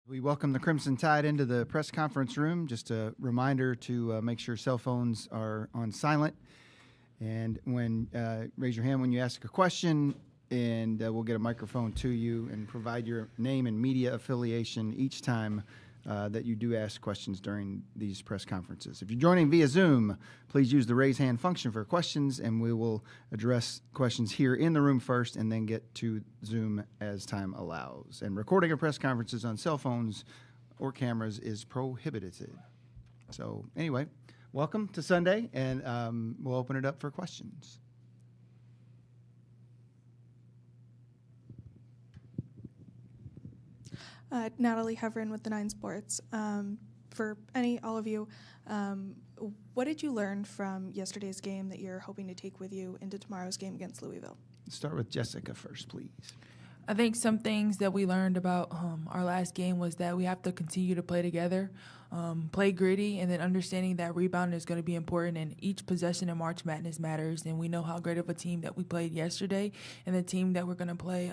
We welcome the Crimson Tide into the press conference room. Just a reminder to make sure cell phones are on silent. And raise your hand when you ask a question, and we'll get a microphone to you and provide your name and media affiliation each time that you do ask questions during these press conferences. If you're joining via Zoom, please use the raise hand function for questions, and we will address questions here in the room first and then get to Zoom as time allows. And recording of press conferences on cell phones or cameras is prohibited. So anyway, welcome to Sunday, and we'll open it up for questions. Natalie Heverin with the 9 Sports. For all of you, what did you learn from yesterday's game that you're hoping to take with you into tomorrow's game against Louisville? Let's start with Jessica first, please. I think some things that we learned about our last game was that we have to continue to play together, play gritty, and then understanding that rebounding is going to be important, and each possession in March Madness matters. And we know how great of a team that we played yesterday, and the team that we're going to play,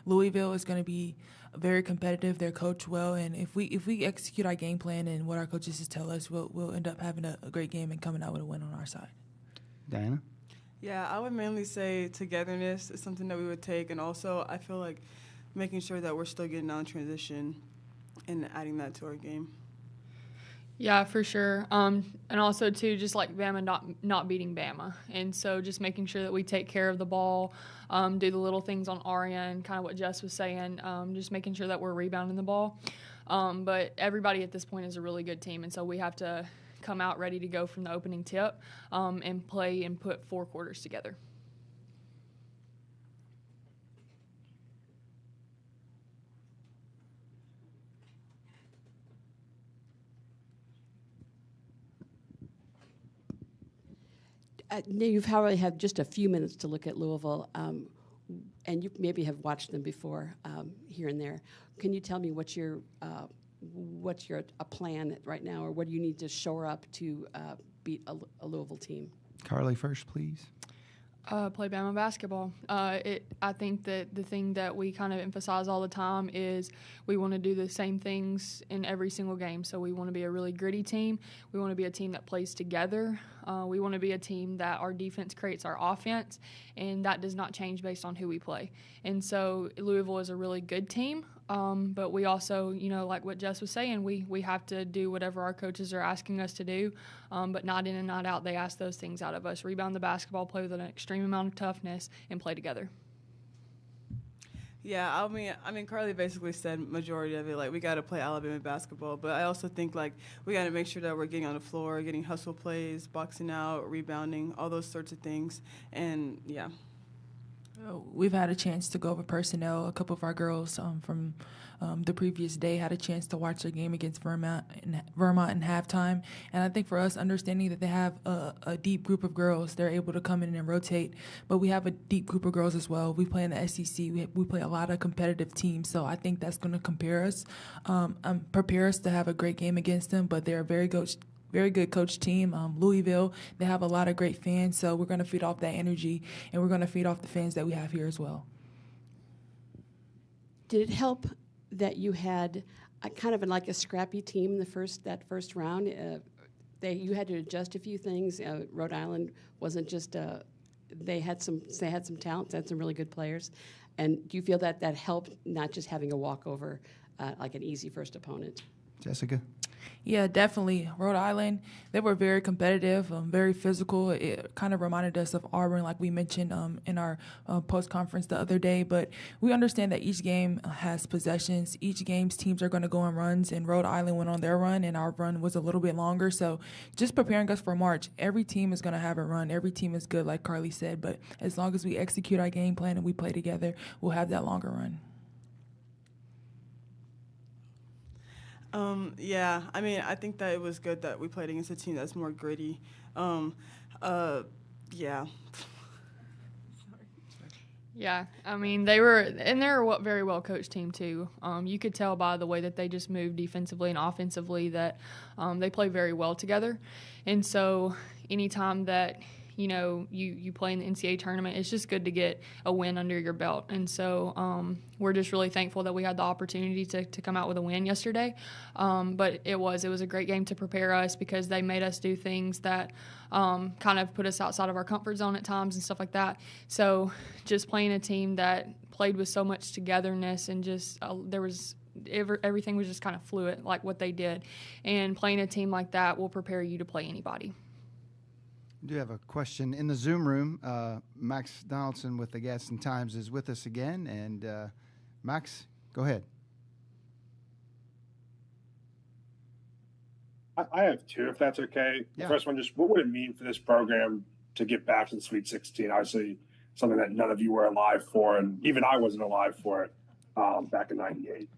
Louisville, is going to be very competitive. They're coached well, and if we execute our game plan and what our coaches just tell us, we'll end up having a great game and coming out with a win on our side. Diana? Yeah, I would mainly say togetherness is something that we would take, and also I feel like making sure that we're still getting on transition and adding that to our game. Yeah, for sure. And also, too, just like Bama not beating Bama. And so just making sure that we take care of the ball, do the little things on our end, kind of what Jess was saying, just making sure that we're rebounding the ball. But everybody at this point is a really good team, and so we have to come out ready to go from the opening tip and play and put 4 quarters together. You've probably had just a few minutes to look at Louisville, and you maybe have watched them before here and there. Can you tell me what's your plan right now, or what do you need to shore up to beat a Louisville team? Carly first, please. Play Bama basketball. I think that the thing that we kind of emphasize all the time is we want to do the same things in every single game. So we want to be a really gritty team. We want to be a team that plays together. We want to be a team that our defense creates our offense, and that does not change based on who we play. And so Louisville is a really good team, but we also, like what Jess was saying, we have to do whatever our coaches are asking us to do, but not in and not out. They ask those things out of us. Rebound the basketball, play with an extreme amount of toughness, and play together. Yeah, I mean, Carly basically said majority of it. Like, we got to play Alabama basketball, but I also think like we got to make sure that we're getting on the floor, getting hustle plays, boxing out, rebounding, all those sorts of things, and yeah. We've had a chance to go over personnel. A couple of our girls from the previous day had a chance to watch their game against Vermont in halftime. And I think for us, understanding that they have a deep group of girls, they're able to come in and rotate. But we have a deep group of girls as well. We play in the SEC. We play a lot of competitive teams. So I think that's going to prepare us to have a great game against them. But they're a very good coach team. Louisville, they have a lot of great fans, so we're going to feed off that energy, and we're going to feed off the fans that we have here as well. Did it help that you had kind of like a scrappy team in that first round? You had to adjust a few things. Rhode Island wasn't just they had some talent, they had some really good players. And do you feel that helped, not just having a walkover like an easy first opponent? Jessica? Yeah, definitely. Rhode Island, they were very competitive, very physical. It kind of reminded us of Auburn, like we mentioned in our post-conference the other day. But we understand that each game has possessions. Each game's teams are going to go on runs, and Rhode Island went on their run, and our run was a little bit longer. So just preparing us for March, every team is going to have a run. Every team is good, like Carly said. But as long as we execute our game plan and we play together, we'll have that longer run. Yeah, I mean, I think that it was good that we played against a team that's more gritty. Yeah. Yeah, I mean, they're a very well-coached team, too. You could tell by the way that they just moved defensively and offensively that they play very well together. And so anytime that you play in the NCAA tournament, it's just good to get a win under your belt. And so we're just really thankful that we had the opportunity to come out with a win yesterday. But it was a great game to prepare us because they made us do things that kind of put us outside of our comfort zone at times and stuff like that. So just playing a team that played with so much togetherness and just everything was just kind of fluid, like what they did. And playing a team like that will prepare you to play anybody. We do have a question in the Zoom room. Max Donaldson with the Gadsden Times is with us again. And Max, go ahead. I have two, if that's okay. Yeah. The first one, just what would it mean for this program to get back to the Sweet 16? Obviously, something that none of you were alive for, and even I wasn't alive for it back in '98.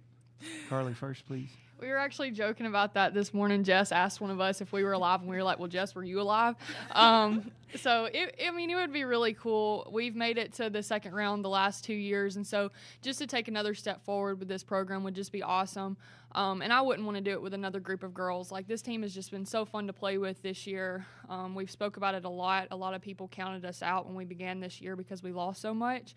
Carly first, please. We were actually joking about that this morning. Jess asked one of us if we were alive, and we were like, well, Jess, were you alive? So, it would be really cool. We've made it to the second round the last 2 years, and so just to take another step forward with this program would just be awesome. And I wouldn't want to do it with another group of girls. Like, this team has just been so fun to play with this year. We've spoke about it a lot. A lot of people counted us out when we began this year because we lost so much.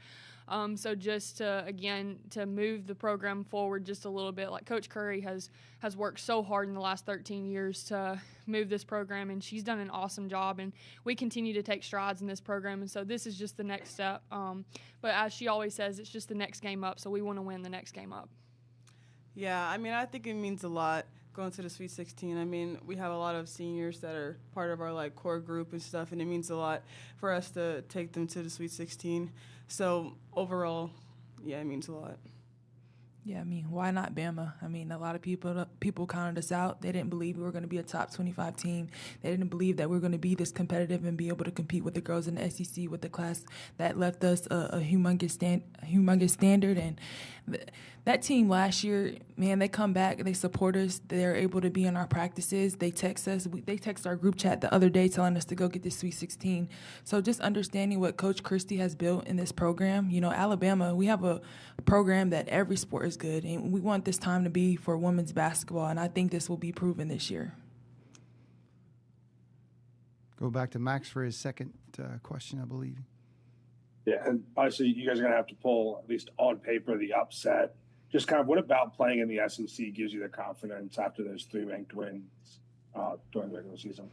So just to move the program forward just a little bit, like Coach Curry has worked so hard in the last 13 years to move this program, and she's done an awesome job, and we continue to take strides in this program, and so this is just the next step. But as she always says, it's just the next game up, so we want to win the next game up. Yeah, I think it means a lot going to the Sweet 16. We have a lot of seniors that are part of our core group and stuff, and it means a lot for us to take them to the Sweet 16. So overall, yeah, it means a lot. Yeah, why not Bama? A lot of people counted us out. They didn't believe we were going to be a top 25 team. They didn't believe that we were going to be this competitive and be able to compete with the girls in the SEC with the class that left us a humongous standard. And that team last year, man, they come back, they support us. They're able to be in our practices. They text us. They text our group chat the other day telling us to go get this Sweet 16. So just understanding what Coach Christie has built in this program. Alabama, we have a program that every sport is good, and we want this time to be for women's basketball, and I think this will be proven this year. Go back to Max for his second question, I believe. Yeah, and obviously you guys are going to have to pull, at least on paper, the upset. Just kind of what about playing in the SEC gives you the confidence after those 3 ranked wins during the regular season?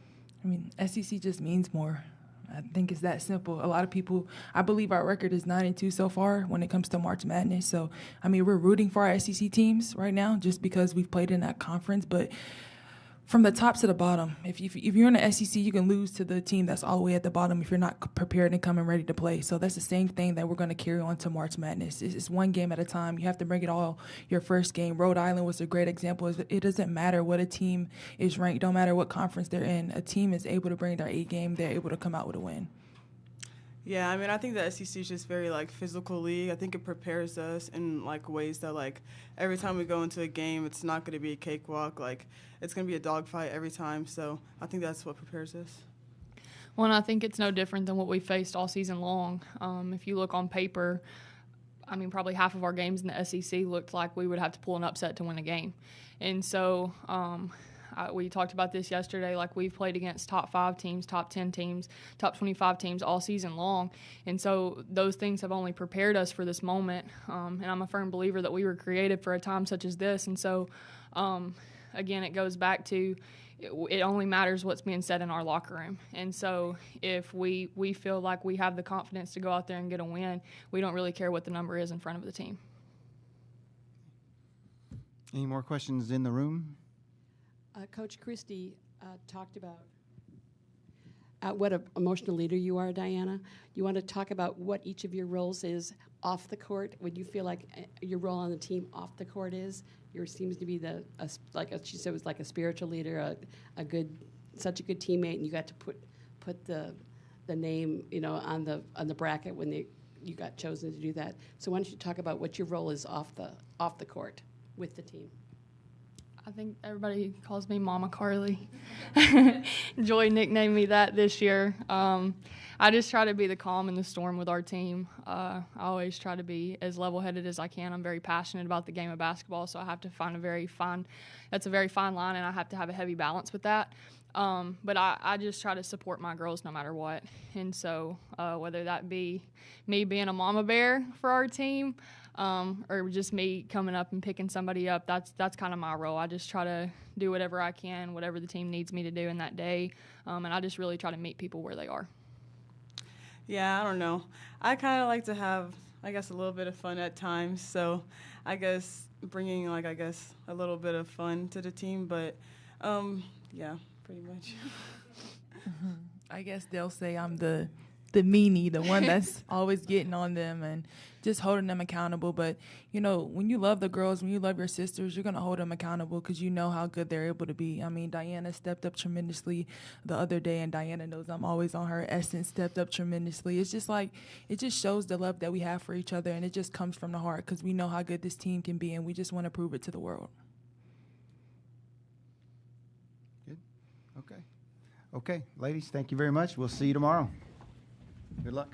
SEC just means more. I think it's that simple. A lot of people, I believe our record is 9-2 so far when it comes to March Madness. So, we're rooting for our SEC teams right now just because we've played in that conference. But from the top to the bottom, if you're in the SEC, you can lose to the team that's all the way at the bottom if you're not prepared and coming ready to play. So that's the same thing that we're going to carry on to March Madness. It's one game at a time. You have to bring it all your first game. Rhode Island was a great example. It doesn't matter what a team is ranked. Don't matter what conference they're in. A team is able to bring their A game. They're able to come out with a win. Yeah, I think the SEC is just very physical league. I think it prepares us in ways that every time we go into a game, it's not going to be a cakewalk. It's going to be a dogfight every time. So I think that's what prepares us. Well, and I think it's no different than what we faced all season long. If you look on paper, probably half of our games in the SEC looked like we would have to pull an upset to win a game, and so. We talked about this yesterday. We've played against top 5 teams, top 10 teams, top 25 teams all season long. And so those things have only prepared us for this moment. And I'm a firm believer that we were created for a time such as this. And so, again, it goes back to it only matters what's being said in our locker room. And so if we feel like we have the confidence to go out there and get a win, we don't really care what the number is in front of the team. Any more questions in the room? Coach Christie talked about what an emotional leader you are, Diana. You want to talk about what each of your roles is off the court? Would you feel like your role on the team off the court is? Yours seems to be she said, was like a spiritual leader, such a good teammate, and you got to put the name on the bracket when you got chosen to do that. So why don't you talk about what your role is off the court with the team? I think everybody calls me Mama Carly. Joy nicknamed me that this year. I just try to be the calm in the storm with our team. I always try to be as level-headed as I can. I'm very passionate about the game of basketball, so I have to find that's a very fine line, and I have to have a heavy balance with that. But I just try to support my girls no matter what. And so whether that be me being a mama bear for our team, or just me coming up and picking somebody up, that's kind of my role. I just try to do whatever I can, whatever the team needs me to do in that day, and I just really try to meet people where they are. Yeah, I don't know. I kind of like to have, I guess, a little bit of fun at times. So I guess bringing, a little bit of fun to the team. But, yeah, pretty much. I guess they'll say I'm the meanie, the one that's always getting on them and just holding them accountable. But, when you love the girls, when you love your sisters, you're going to hold them accountable because you know how good they're able to be. I mean, Diana stepped up tremendously the other day, and Diana knows I'm always on her. Essence stepped up tremendously. It's just it just shows the love that we have for each other, and it just comes from the heart because we know how good this team can be, and we just want to prove it to the world. Good. Okay, ladies, thank you very much. We'll see you tomorrow. Good luck.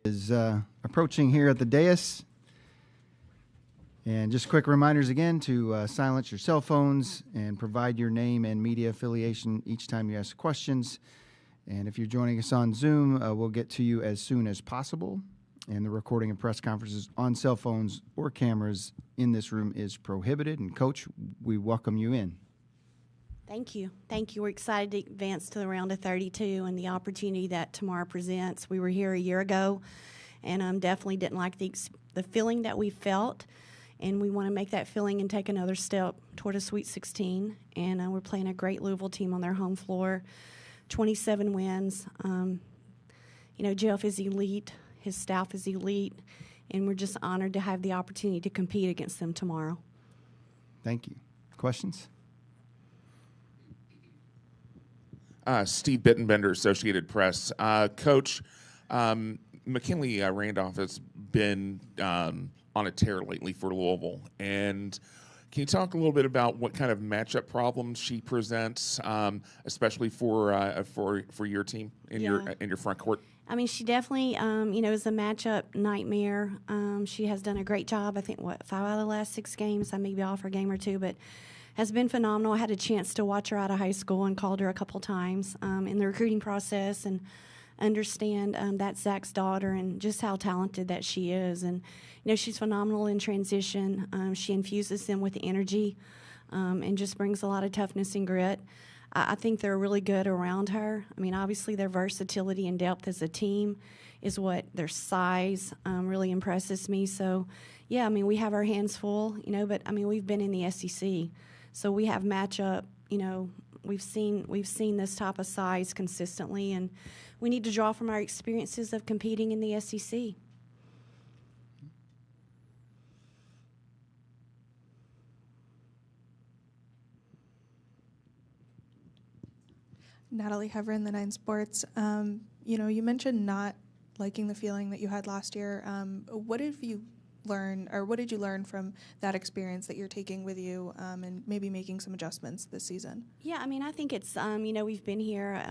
is approaching here at the dais. And just quick reminders again to silence your cell phones and provide your name and media affiliation each time you ask questions. And if you're joining us on Zoom, we'll get to you as soon as possible. And the recording of press conferences on cell phones or cameras in this room is prohibited. And Coach, we welcome you in. Thank you. Thank you. We're excited to advance to the round of 32 and the opportunity that tomorrow presents. We were here a year ago and definitely didn't like the feeling that we felt. And we want to make that feeling and take another step toward a Sweet 16. And we're playing a great Louisville team on their home floor, 27 wins. Jeff is elite. His staff is elite. And we're just honored to have the opportunity to compete against them tomorrow. Thank you. Questions? Steve Bittenbender, Associated Press. Coach, McKinley Randolph has been on a tear lately for Louisville, and can you talk a little bit about what kind of matchup problems she presents, especially for your team in your front court? I mean, she definitely, is a matchup nightmare. She has done a great job. I think, 5 out of the last 6 games. I may be off her game or 2, but has been phenomenal. I had a chance to watch her out of high school and called her a couple times in the recruiting process and understand that's Zach's daughter and just how talented that she is. And, she's phenomenal in transition. She infuses them with energy and just brings a lot of toughness and grit. I think they're really good around her. I mean, obviously their versatility and depth as a team is what their size really impresses me. So, yeah, I mean, we have our hands full, but, I mean, we've been in the SEC. So we have matchup, we've seen this type of size consistently, and we need to draw from our experiences of competing in the SEC. Natalie Heverin, the 9 Sports. You mentioned not liking the feeling that you had last year. What did you learn from that experience that you're taking with you and maybe making some adjustments this season? Yeah, I mean, I think it's, we've been here,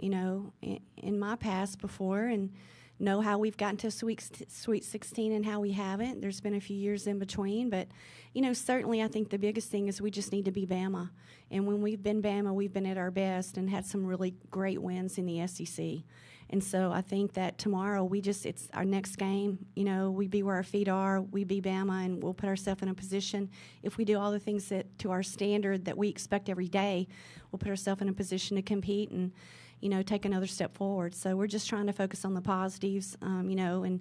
in my past before and know how we've gotten to Sweet 16 and how we haven't. There's been a few years in between, but, certainly I think the biggest thing is we just need to be Bama. And when we've been Bama, we've been at our best and had some really great wins in the SEC. And so I think that tomorrow it's our next game. We be where our feet are, we be Bama, and we'll put ourselves in a position. If we do all the things that to our standard that we expect every day, we'll put ourselves in a position to compete and, take another step forward. So we're just trying to focus on the positives, and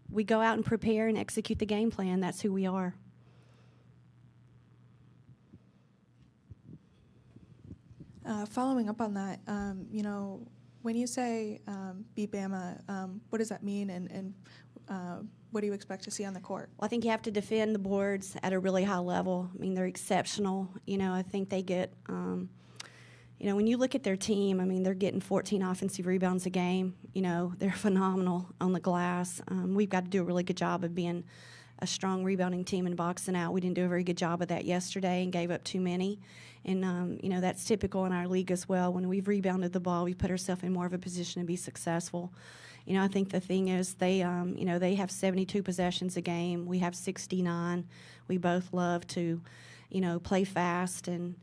we go out and prepare and execute the game plan. That's who we are. Following up on that, when you say beat Bama, what does that mean, and what do you expect to see on the court? Well, I think you have to defend the boards at a really high level. I mean, they're exceptional. I think they get, when you look at their team, I mean, they're getting 14 offensive rebounds a game. They're phenomenal on the glass. We've got to do a really good job of being a strong rebounding team and boxing out. We didn't do a very good job of that yesterday and gave up too many. And, that's typical in our league as well. When we've rebounded the ball, we put ourselves in more of a position to be successful. I think the thing is they have 72 possessions a game. We have 69. We both love to, play fast and,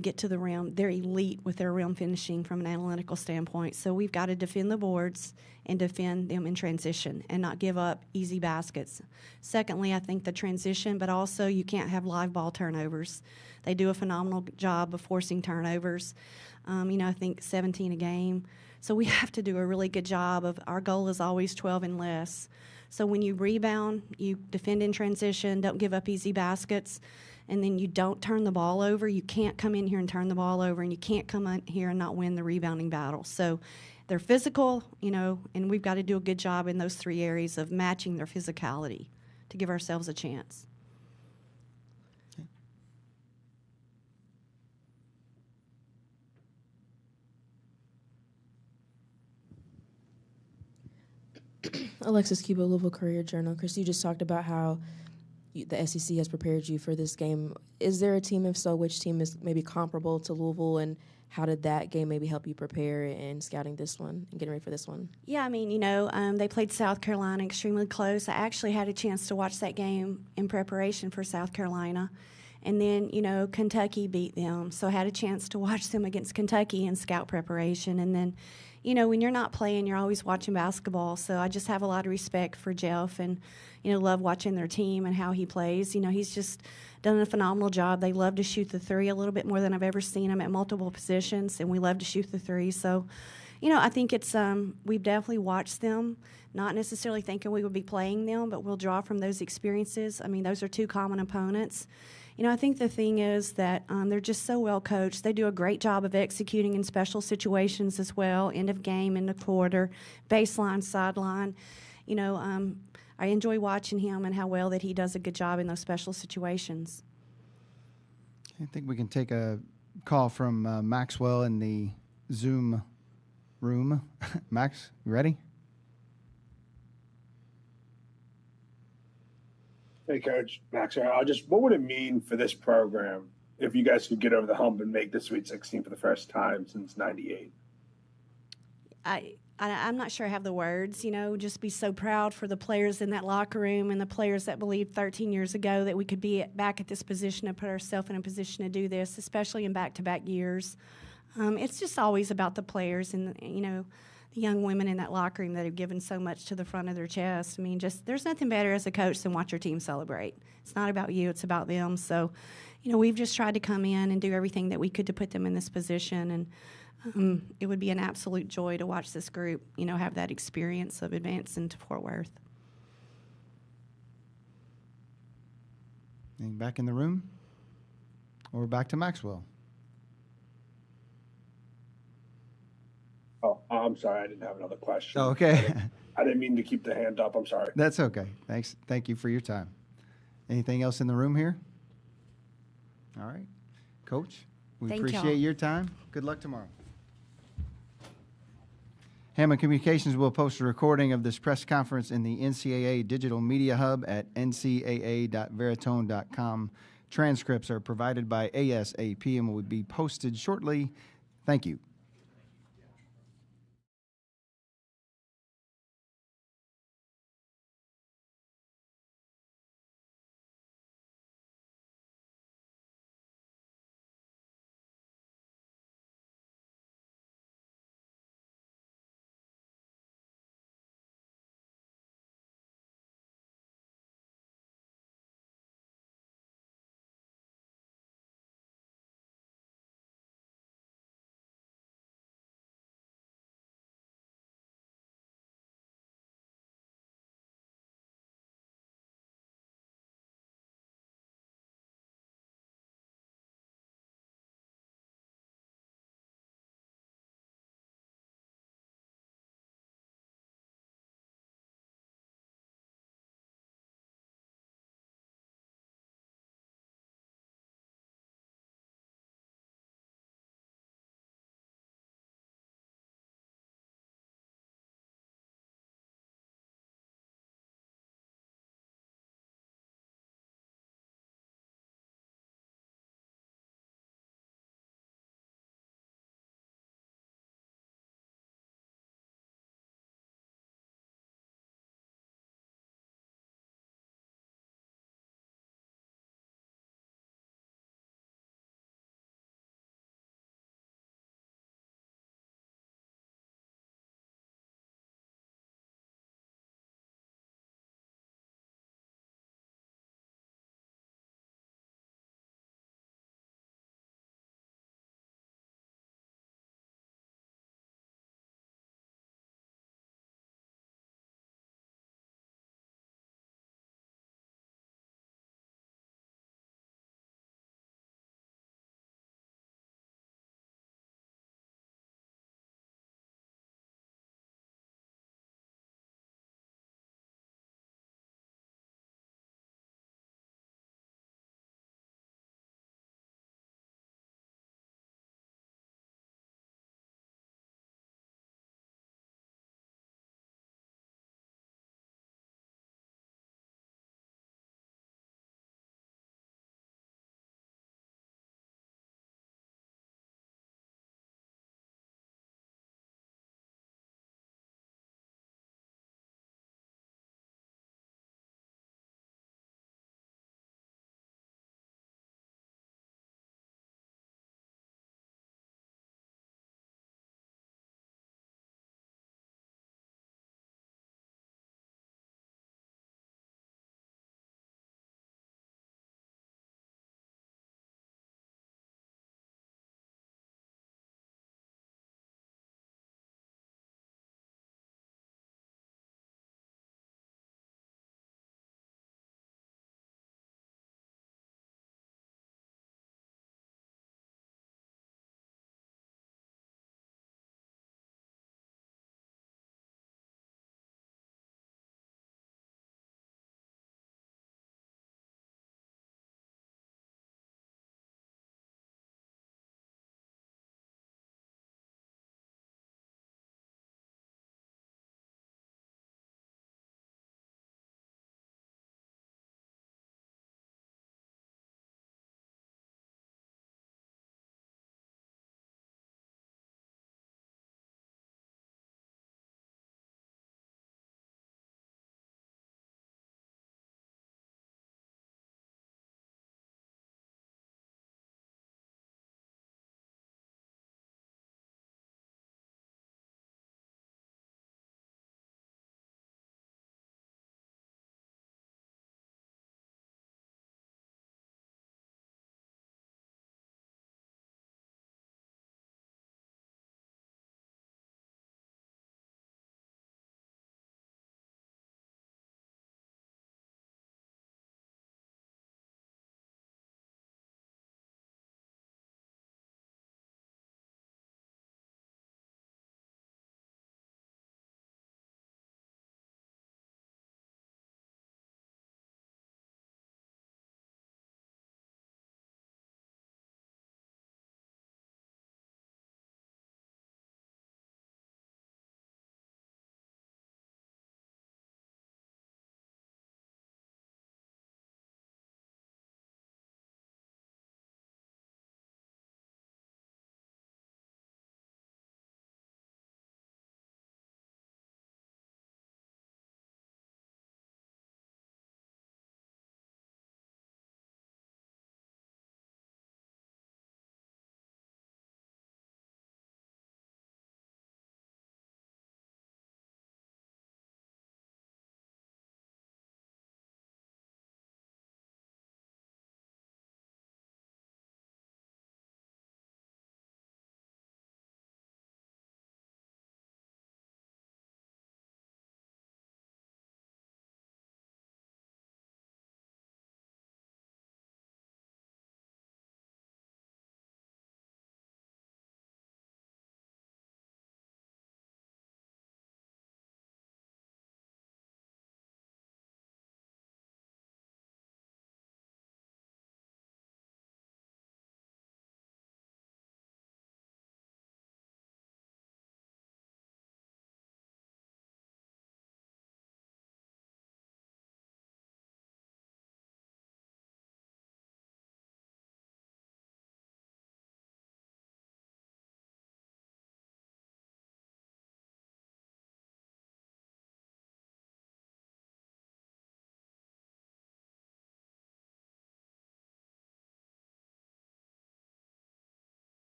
get to the rim. They're elite with their rim finishing from an analytical standpoint. So we've got to defend the boards and defend them in transition and not give up easy baskets. Secondly, I think the transition, but also you can't have live ball turnovers. They do a phenomenal job of forcing turnovers. I think 17 a game. So we have to do a really good job of, our goal is always 12 and less. So when you rebound, you defend in transition, don't give up easy baskets, and then you don't turn the ball over. You can't come in here and turn the ball over, and you can't come in here and not win the rebounding battle. So they're physical, and we've got to do a good job in those 3 areas of matching their physicality to give ourselves a chance. Alexis Cubo, Louisville Courier-Journal. Chris, you just talked about how the SEC has prepared you for this game. Is there a team? If so, which team is maybe comparable to Louisville, and how did that game maybe help you prepare in scouting this one and getting ready for this one? Yeah, I mean, they played South Carolina extremely close. I actually had a chance to watch that game in preparation for South Carolina. And then, Kentucky beat them. So I had a chance to watch them against Kentucky in scout preparation. And then, when you're not playing, you're always watching basketball. So I just have a lot of respect for Jeff and, love watching their team and how he plays. He's just done a phenomenal job. They love to shoot the three a little bit more than I've ever seen them at multiple positions, and we love to shoot the three. So, I think it's we've definitely watched them, not necessarily thinking we would be playing them, but we'll draw from those experiences. I mean, those are two common opponents. I think the thing is that they're just so well coached. They do a great job of executing in special situations as well, end of game, end of quarter, baseline, sideline. I enjoy watching him and how well that he does a good job in those special situations. I think we can take a call from Maxwell in the Zoom room. Max, you ready? Hey, Coach Max. What would it mean for this program if you guys could get over the hump and make the Sweet 16 for the first time since '98? I'm not sure I have the words, just be so proud for the players in that locker room and the players that believed 13 years ago that we could be back at this position and put ourselves in a position to do this, especially in back-to-back years. It's just always about the players and, the young women in that locker room that have given so much to the front of their chest. I mean, there's nothing better as a coach than watch your team celebrate. It's not about you, it's about them. So, we've just tried to come in and do everything that we could to put them in this position, and it would be an absolute joy to watch this group, have that experience of advancing to Fort Worth. And back in the room, or back to Maxwell? Oh, I'm sorry. I didn't have another question. Oh, okay. I didn't mean to keep the hand up. I'm sorry. That's okay. Thanks. Thank you for your time. Anything else in the room here? All right. Coach, we Thank appreciate y'all. your time. Good luck tomorrow. Hammond Communications will post a recording of this press conference in the NCAA Digital Media Hub at ncaa.veritone.com. Transcripts are provided by ASAP and will be posted shortly. Thank you.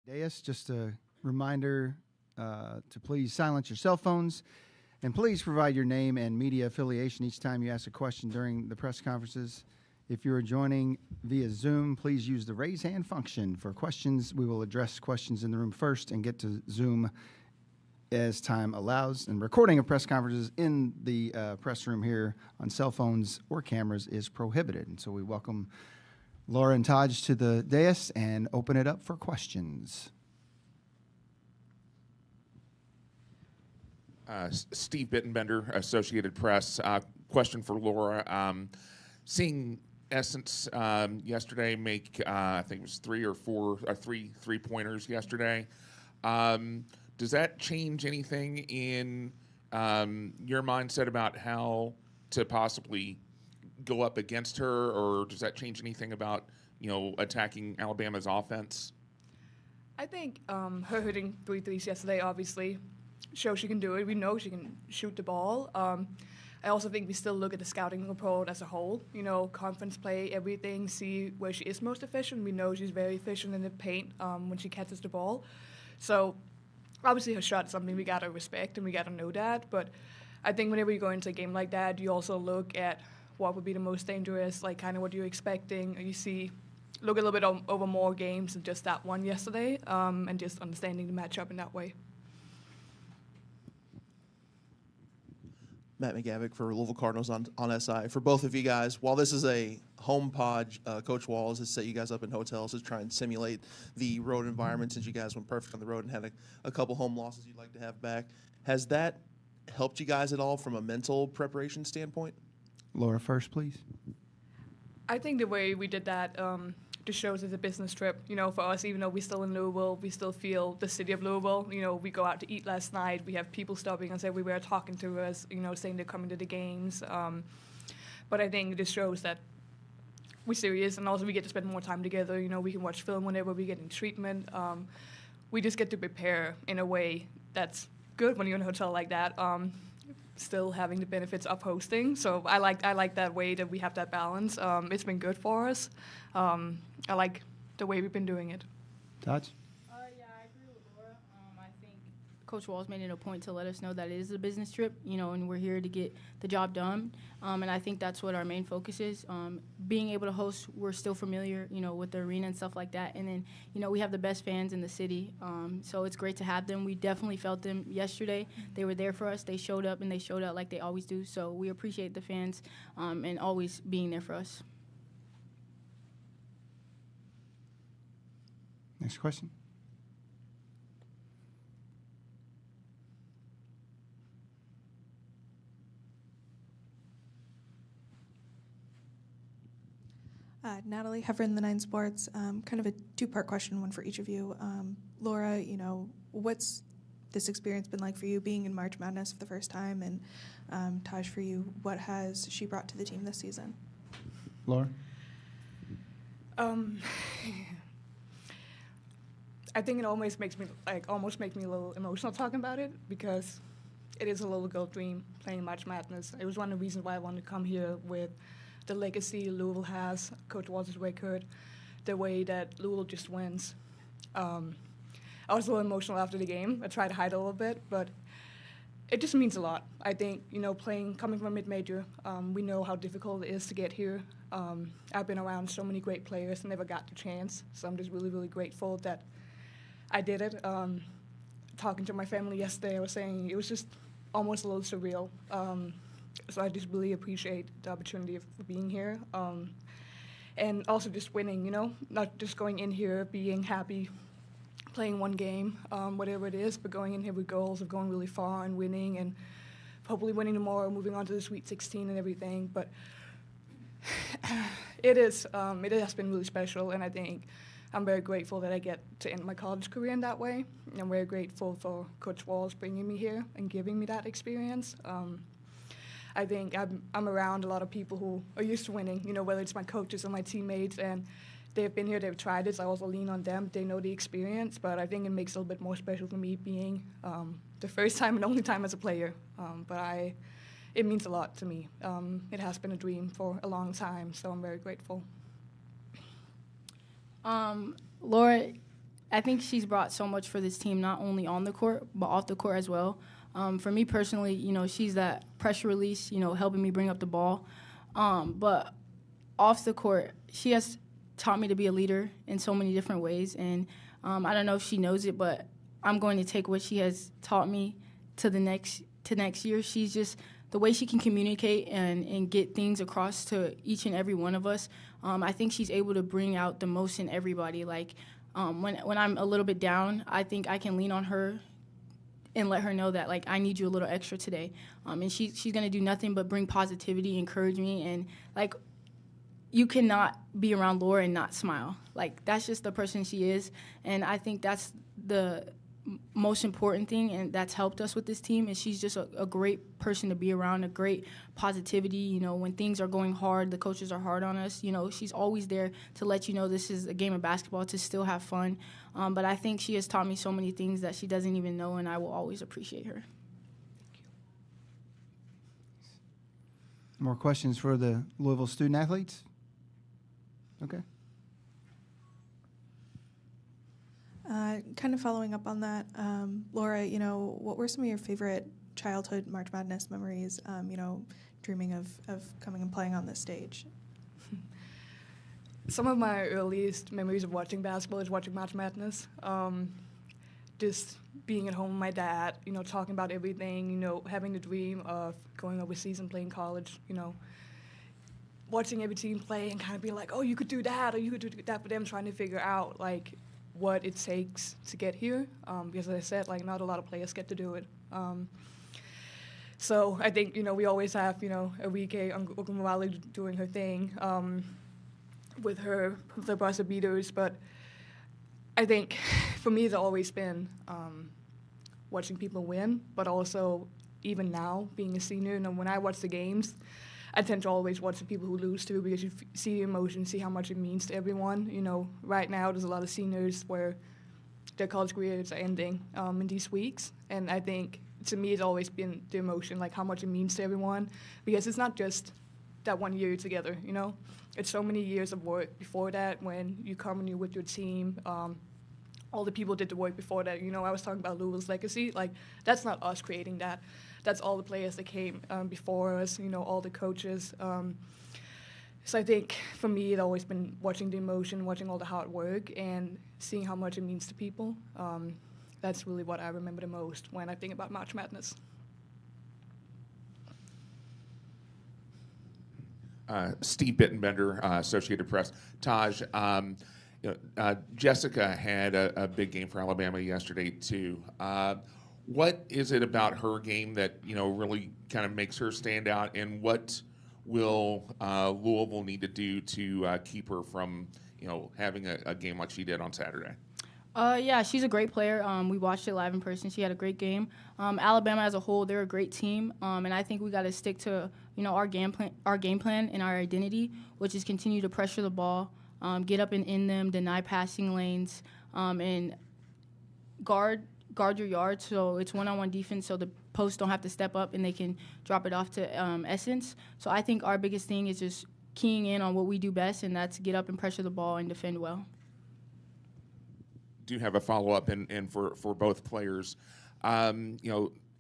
Dais, just a reminder to please silence your cell phones and please provide your name and media affiliation each time you ask a question during the press conferences. If you are joining via Zoom, please use the raise hand function for questions. We will address questions in the room first and get to Zoom as time allows. And recording of press conferences in the press room here on cell phones or cameras is prohibited. And so we welcome Laura and Taj to the dais and open it up for questions. Steve Bittenbender, Associated Press. Question for Laura. Seeing Essence yesterday make, I think it was 3 3-pointers yesterday. Does that change anything in your mindset about how to possibly go up against her, or does that change anything about, attacking Alabama's offense? I think her hitting 3 threes yesterday obviously shows she can do it. We know she can shoot the ball. I also think we still look at the scouting report as a whole. Conference play, everything, see where she is most efficient. We know she's very efficient in the paint when she catches the ball. So obviously her shot is something we got to respect and we got to know that. But I think whenever you go into a game like that, you also look at what would be the most dangerous, like kind of what you're expecting. You look a little bit over more games than just that one yesterday, and just understanding the matchup in that way. Matt McGavick for Louisville Cardinals on SI. For both of you guys, while this is a home pod, Coach Walls has set you guys up in hotels to try and simulate the road environment since you guys went perfect on the road and had a couple home losses you'd like to have back. Has that helped you guys at all from a mental preparation standpoint? Laura first, please. I think the way we did that just shows it's a business trip. For us, even though we're still in Louisville, we still feel the city of Louisville. We go out to eat last night. We have people stopping us everywhere, talking to us, saying they're coming to the games. But I think it just shows that we're serious, and also we get to spend more time together. We can watch film whenever we're getting treatment. We just get to prepare in a way that's good when you're in a hotel like that. Still having the benefits of hosting. So I like that way that we have that balance. It's been good for us. I like the way we've been doing it. Taj? Yeah, I agree with Laura. I think Coach Walls made it a point to let us know that it is a business trip, and we're here to get the job done. And I think that's what our main focus is. Being able to host, we're still familiar, with the arena and stuff like that. And then, we have the best fans in the city. So it's great to have them. We definitely felt them yesterday. They were there for us. They showed up, and they showed out like they always do. So we appreciate the fans and always being there for us. Next question. Natalie Heffern, the 9 Sports. Kind of a two-part question, one for each of you. Laura, what's this experience been like for you being in March Madness for the first time? And Taj, for you, what has she brought to the team this season? Laura? I think it almost makes me a little emotional talking about it, because it is a little girl dream playing March Madness. It was one of the reasons why I wanted to come here, with the legacy Louisville has, Coach Walters' record, the way that Louisville just wins. I was a little emotional after the game. I tried to hide a little bit, but it just means a lot. I think, coming from a mid-major, we know how difficult it is to get here. I've been around so many great players and never got the chance, so I'm just really, really grateful that I did it. Talking to my family yesterday, I was saying it was just almost a little surreal. So I just really appreciate the opportunity of being here. And also just winning, not just going in here being happy, playing one game, whatever it is, but going in here with goals of going really far and winning, and hopefully winning tomorrow, moving on to the Sweet 16 and everything. But it has been really special, and I think I'm very grateful that I get to end my college career in that way. I'm very grateful for Coach Walls bringing me here and giving me that experience. I think I'm around a lot of people who are used to winning, whether it's my coaches or my teammates, and they've been here, they've tried this. I also lean on them. They know the experience, but I think it makes it a little bit more special for me being the first time and only time as a player. It means a lot to me. It has been a dream for a long time, so I'm very grateful. Laura, I think she's brought so much for this team, not only on the court, but off the court as well. For me personally, she's that pressure release, helping me bring up the ball. But off the court, she has taught me to be a leader in so many different ways. And I don't know if she knows it, but I'm going to take what she has taught me to next year. She's just the way she can communicate and get things across to each and every one of us. I think she's able to bring out the most in everybody. Like when I'm a little bit down, I think I can lean on her and let her know that, like, I need you a little extra today. And she's going to do nothing but bring positivity, encourage me. And, like, you cannot be around Laura and not smile. Like, that's just the person she is. And I think that's the most important thing, and that's helped us with this team, is she's just a great person to be around, a great positivity. When things are going hard, the coaches are hard on us, she's always there to let you know this is a game of basketball, to still have fun. But I think she has taught me so many things that she doesn't even know, and I will always appreciate her. More questions for the Louisville student athletes? Okay. Kind of following up on that, Laura, what were some of your favorite childhood March Madness memories, dreaming of coming and playing on this stage? Some of my earliest memories of watching basketball is watching March Madness. Just being at home with my dad, talking about everything, having the dream of going overseas and playing college, watching every team play and kind of being like, oh, you could do that, or you could do that, for them trying to figure out, like, what it takes to get here, because as I said, like, not a lot of players get to do it. So I think, we always have, Enrique Ogunwale doing her thing with the buzzer beaters, but I think for me it's always been watching people win, but also even now, being a senior, when I watch the games, I tend to always watch the people who lose too, because you see the emotion, see how much it means to everyone. Right now there's a lot of seniors where their college careers are ending in these weeks, and I think to me it's always been the emotion, like how much it means to everyone, because it's not just that 1 year together. It's so many years of work before that when you come and you're with your team. All the people did the work before that. I was talking about Louisville's legacy. Like, that's not us creating that. That's all the players that came before us, all the coaches. So I think for me, it's always been watching the emotion, watching all the hard work, and seeing how much it means to people. That's really what I remember the most when I think about March Madness. Steve Bittenbender, Associated Press. Taj, Jessica had a big game for Alabama yesterday too. What is it about her game that really kind of makes her stand out, and what will Louisville need to do to keep her from having a game like she did on Saturday? Yeah, she's a great player. We watched it live in person. She had a great game. Alabama as a whole, they're a great team, and I think we got to stick to our game plan and our identity, which is continue to pressure the ball, get up and in them, deny passing lanes, and guard your yards. So it's one-on-one defense, so the posts don't have to step up and they can drop it off to Essence. So I think our biggest thing is just keying in on what we do best, and that's get up and pressure the ball and defend well. Do have a follow-up and for both players.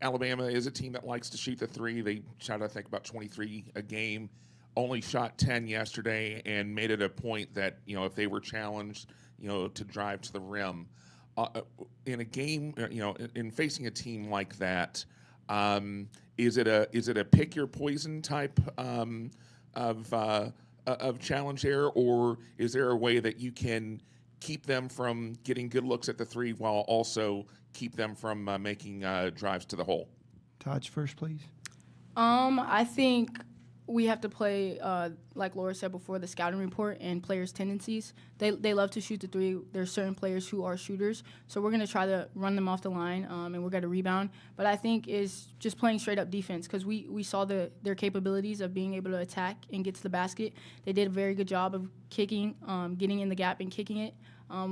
Alabama is a team that likes to shoot the three. They shot, I think, about 23 a game. Only shot 10 yesterday, and made it a point that if they were challenged, to drive to the rim. In a game, in facing a team like that, is it a pick your poison type of challenge there, or is there a way that you can keep them from getting good looks at the three while also keep them from making drives to the hole? Taj first, please. I think we have to play, like Laura said before, the scouting report and players' tendencies. They love to shoot the three. There's certain players who are shooters, so we're going to try to run them off the line, and we're going to rebound. But I think is just playing straight-up defense, because we saw their capabilities of being able to attack and get to the basket. They did a very good job of kicking, getting in the gap and kicking it,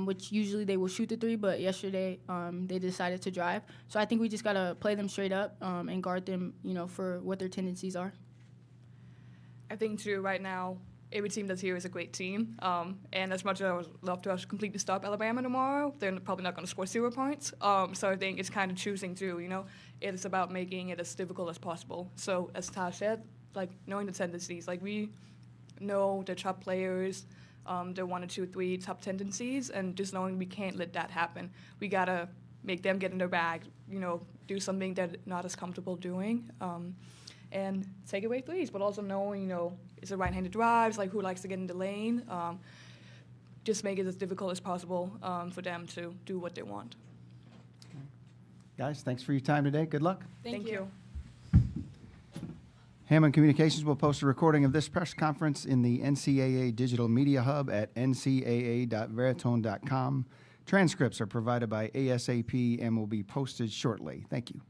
which usually they will shoot the three, but yesterday they decided to drive. So I think we just got to play them straight up and guard them, for what their tendencies are. I think, too, right now, every team that's here is a great team. And as much as I would love to completely stop Alabama tomorrow, they're probably not going to score 0 points. So I think it's kind of choosing to, it's about making it as difficult as possible. So as Taj said, like knowing the tendencies, like we know the top players, the 1 or 2 or 3 top tendencies, and just knowing we can't let that happen. We got to make them get in their bag, do something they're not as comfortable doing, and take away threes, but also knowing, it's a right-handed drives, like who likes to get in the lane, just make it as difficult as possible for them to do what they want. Guys, thanks for your time today. Good luck. Thank you. Hammond Communications will post a recording of this press conference in the NCAA Digital Media Hub at ncaa.veritone.com. Transcripts are provided by ASAP and will be posted shortly. Thank you.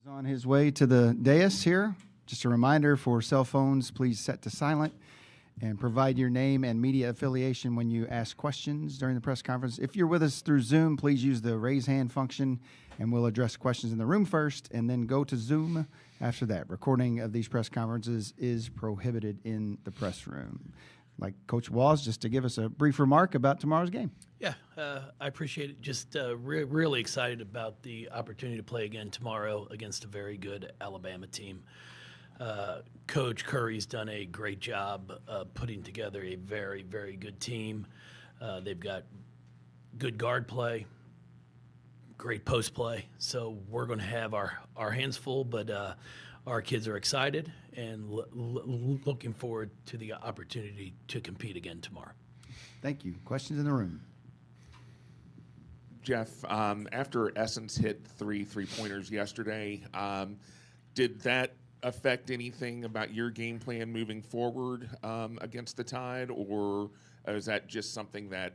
Is on his way to the dais here. Just a reminder for cell phones, please set to silent and provide your name and media affiliation when you ask questions during the press conference. If you're with us through Zoom, please use the raise hand function and we'll address questions in the room first and then go to Zoom after that. Recording of these press conferences is prohibited in the press room. Like Coach Walls, just to give us a brief remark about tomorrow's game. Yeah, I appreciate it. Just really excited about the opportunity to play again tomorrow against a very good Alabama team. Coach Curry's done a great job putting together a very, very good team. They've got good guard play, great post play. So we're going to have our hands full, but our kids are excited and looking forward to the opportunity to compete again tomorrow. Thank you. Questions in the room? Jeff, after Essence hit 3 3-pointers yesterday, did that affect anything about your game plan moving forward against the Tide, or is that just something that,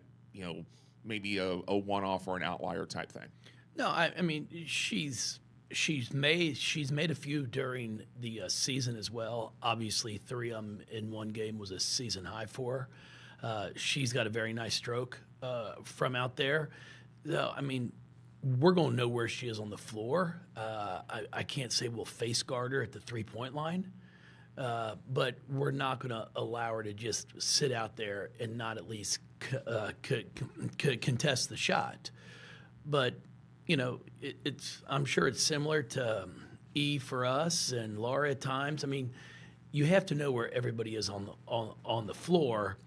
maybe a one-off or an outlier type thing? No, I mean she's made a few during the season as well. Obviously, 3 of them in one game was a season high for her. She's got a very nice stroke from out there. I mean, we're going to know where she is on the floor. I can't say we'll face guard her at the 3-point line, but we're not going to allow her to just sit out there and not at least contest the shot. But I'm sure it's similar to E for us and Laura at times. I mean, you have to know where everybody is on the floor,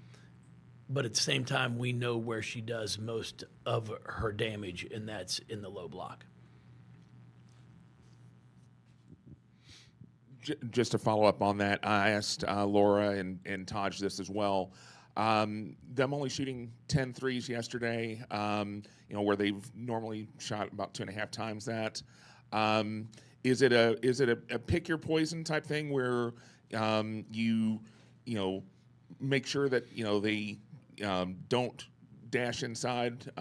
but at the same time, we know where she does most of her damage, and that's in the low block. Just to follow up on that, I asked Laura and Taj this as well. Them only shooting 10 threes yesterday, where they've normally shot about 2.5 times that. Is it a pick your poison type thing where you make sure that they don't dash inside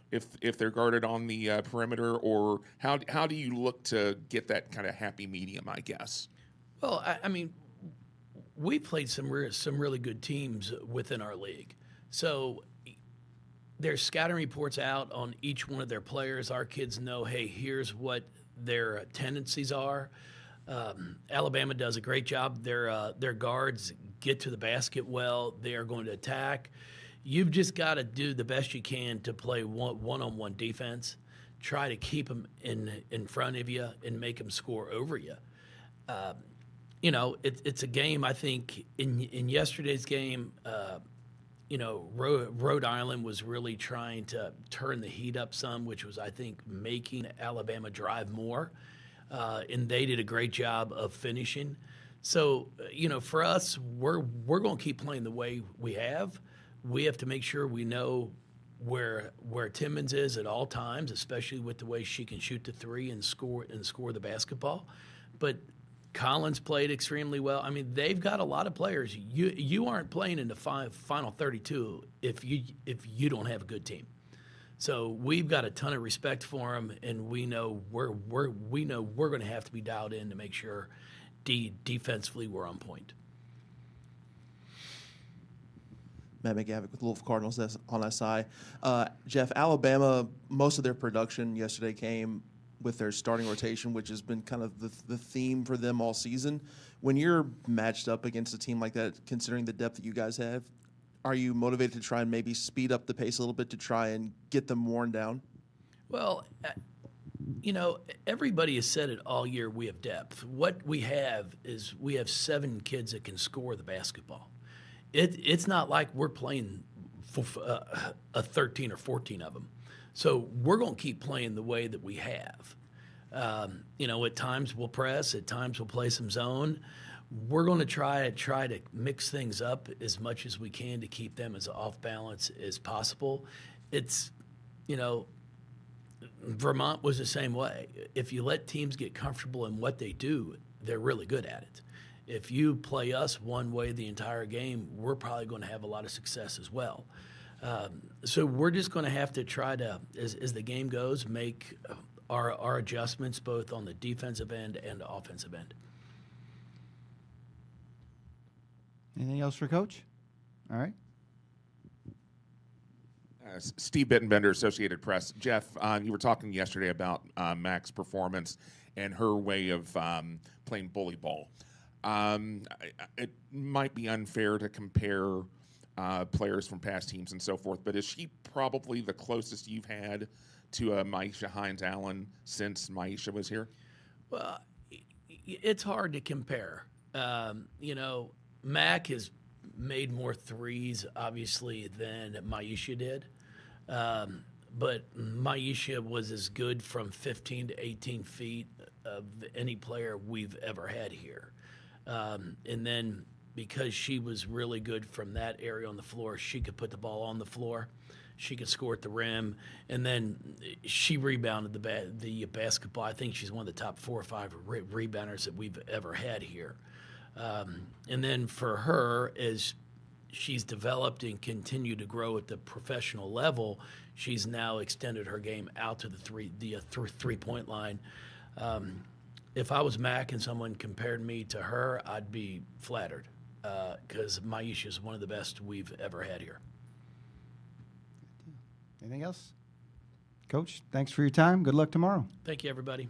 if they're guarded on the perimeter, or how do you look to get that kind of happy medium, I guess? Well, I mean, we played some really good teams within our league. So there's scouting reports out on each one of their players. Our kids know, hey, here's what their tendencies are. Alabama does a great job. Their guards get to the basket well. They are going to attack. You've just got to do the best you can to play one-on-one defense. Try to keep them in front of you and make them score over you. It's a game. I think in yesterday's game, Rhode Island was really trying to turn the heat up some, which was, I think, making Alabama drive more. And they did a great job of finishing. So, for us, we're going to keep playing the way we have. We have to make sure we know where Timmons is at all times, especially with the way she can shoot the three and score the basketball. But Collins played extremely well. I mean, they've got a lot of players. You aren't playing in the final 32 if you don't have a good team. So we've got a ton of respect for them, and we know we're going to have to be dialed in to make sure defensively we're on point. Matt McGavick with Louisville Cardinals on SI. Jeff, Alabama, most of their production yesterday came with their starting rotation, which has been kind of the theme for them all season. When you're matched up against a team like that, considering the depth that you guys have, are you motivated to try and maybe speed up the pace a little bit to try and get them worn down? Well, everybody has said it all year, we have depth. What we have is we have 7 kids that can score the basketball. It's not like we're playing a 13 or 14 of them. So we're going to keep playing the way that we have. At times we'll press, at times we'll play some zone. We're going to try to mix things up as much as we can to keep them as off balance as possible. It's, Vermont was the same way. If you let teams get comfortable in what they do, they're really good at it. If you play us one way the entire game, we're probably going to have a lot of success as well. So we're just going to have to try to, as the game goes, make our adjustments both on the defensive end and the offensive end. Anything else for Coach? All right. Steve Bittenbender, Associated Press. Jeff, you were talking yesterday about Mac's performance and her way of playing bully ball. It might be unfair to compare players from past teams and so forth, but is she probably the closest you've had to Maisha Hines-Allen since Maisha was here? Well, it's hard to compare. Mac has made more threes, obviously, than Maisha did. But Maisha was as good from 15 to 18 feet of any player we've ever had here. And then because she was really good from that area on the floor, she could put the ball on the floor. She could score at the rim. And then she rebounded the basketball. I think she's one of the top 4 or 5 rebounders that we've ever had here. And then for her, as she's developed and continued to grow at the professional level, she's now extended her game out to the three-point line. If I was Mac and someone compared me to her, I'd be flattered because Maisha is one of the best we've ever had here. Anything else? Coach, thanks for your time. Good luck tomorrow. Thank you, everybody.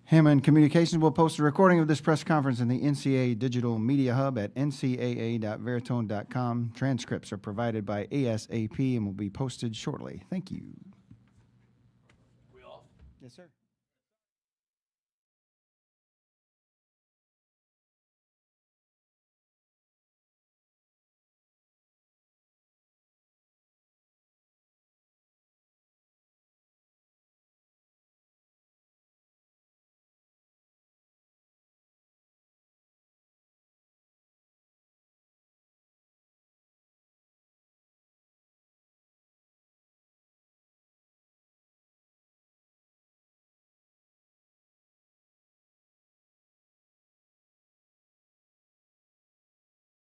Hammond Communications will post a recording of this press conference in the NCAA Digital Media Hub at ncaa.veritone.com. Transcripts are provided by ASAP and will be posted shortly. Thank you. We off? Yes, sir.